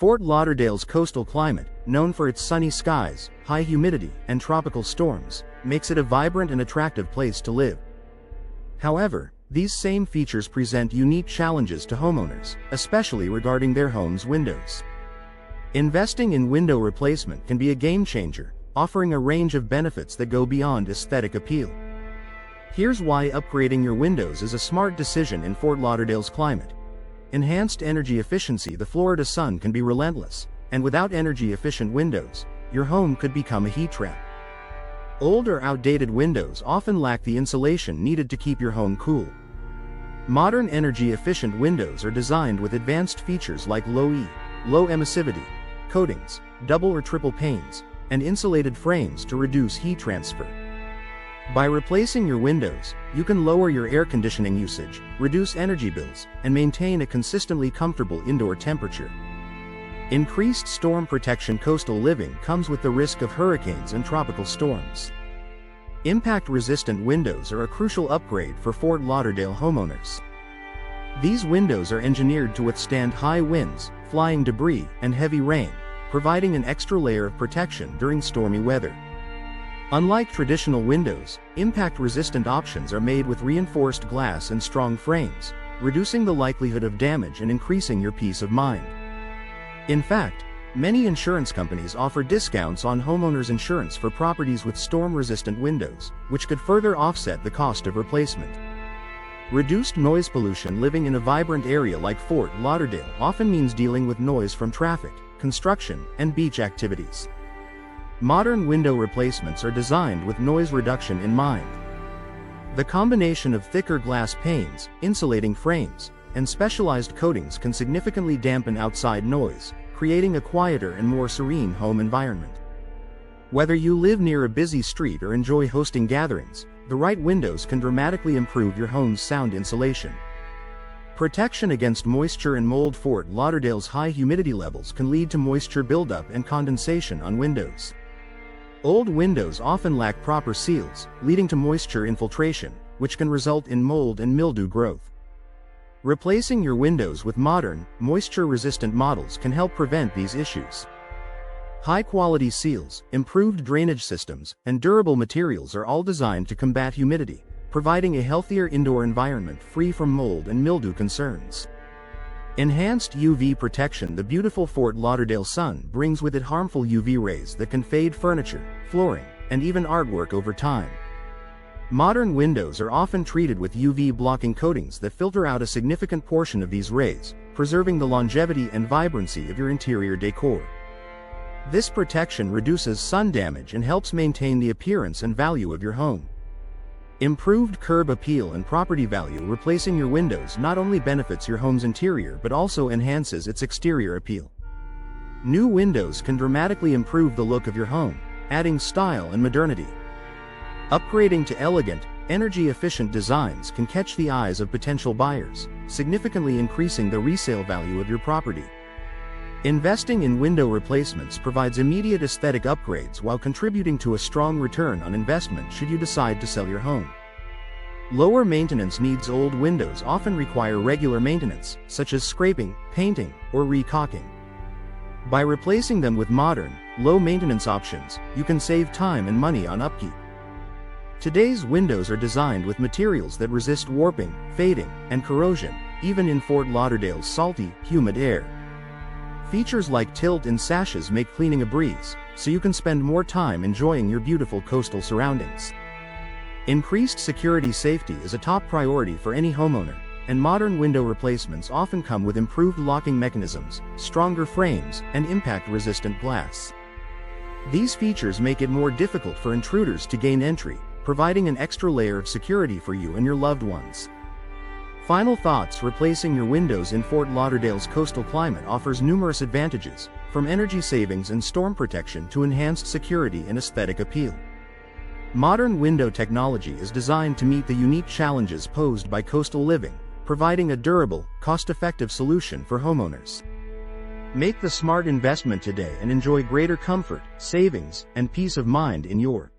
Fort Lauderdale's coastal climate, known for its sunny skies, high humidity, and tropical storms, makes it a vibrant and attractive place to live. However, these same features present unique challenges to homeowners, especially regarding their home's windows. Investing in window replacement can be a game changer, offering a range of benefits that go beyond aesthetic appeal. Here's why upgrading your windows is a smart decision in Fort Lauderdale's climate. Enhanced energy efficiency. The Florida sun can be relentless, and without energy-efficient windows, your home could become a heat trap. Old or outdated windows often lack the insulation needed to keep your home cool. Modern energy-efficient windows are designed with advanced features like low emissivity coatings, double or triple panes, and insulated frames to reduce heat transfer. By replacing your windows, you can lower your air conditioning usage, reduce energy bills, and maintain a consistently comfortable indoor temperature. Increased storm protection. Coastal living comes with the risk of hurricanes and tropical storms. Impact-resistant windows are a crucial upgrade for Fort Lauderdale homeowners. These windows are engineered to withstand high winds, flying debris, and heavy rain, providing an extra layer of protection during stormy weather. Unlike traditional windows, impact-resistant options are made with reinforced glass and strong frames, reducing the likelihood of damage and increasing your peace of mind. In fact, many insurance companies offer discounts on homeowners insurance for properties with storm-resistant windows, which could further offset the cost of replacement. Reduced noise pollution. Living in a vibrant area like Fort Lauderdale often means dealing with noise from traffic, construction, and beach activities. Modern window replacements are designed with noise reduction in mind. The combination of thicker glass panes, insulating frames, and specialized coatings can significantly dampen outside noise, creating a quieter and more serene home environment. Whether you live near a busy street or enjoy hosting gatherings, the right windows can dramatically improve your home's sound insulation. Protection against moisture and mold. Fort Lauderdale's high humidity levels can lead to moisture buildup and condensation on windows. Old windows often lack proper seals, leading to moisture infiltration, which can result in mold and mildew growth. Replacing your windows with modern, moisture-resistant models can help prevent these issues. High-quality seals, improved drainage systems, and durable materials are all designed to combat humidity, providing a healthier indoor environment free from mold and mildew concerns. Enhanced UV protection. The beautiful Fort Lauderdale sun brings with it harmful UV rays that can fade furniture, flooring, and even artwork over time. Modern windows are often treated with UV-blocking coatings that filter out a significant portion of these rays, preserving the longevity and vibrancy of your interior decor. This protection reduces sun damage and helps maintain the appearance and value of your home. Improved curb appeal and property value. Replacing your windows not only benefits your home's interior but also enhances its exterior appeal. New windows can dramatically improve the look of your home, adding style and modernity. Upgrading to elegant, energy-efficient designs can catch the eyes of potential buyers, significantly increasing the resale value of your property. Investing in window replacements provides immediate aesthetic upgrades while contributing to a strong return on investment should you decide to sell your home. Lower maintenance needs. Old windows often require regular maintenance, such as scraping, painting, or recaulking. By replacing them with modern, low-maintenance options, you can save time and money on upkeep. Today's windows are designed with materials that resist warping, fading, and corrosion, even in Fort Lauderdale's salty, humid air. Features like tilt-in sashes make cleaning a breeze, so you can spend more time enjoying your beautiful coastal surroundings. Increased security. Safety is a top priority for any homeowner, and modern window replacements often come with improved locking mechanisms, stronger frames, and impact-resistant glass. These features make it more difficult for intruders to gain entry, providing an extra layer of security for you and your loved ones. Final thoughts. Replacing your windows in Fort Lauderdale's coastal climate offers numerous advantages, from energy savings and storm protection to enhanced security and aesthetic appeal. Modern window technology is designed to meet the unique challenges posed by coastal living, providing a durable, cost-effective solution for homeowners. Make the smart investment today and enjoy greater comfort, savings, and peace of mind in your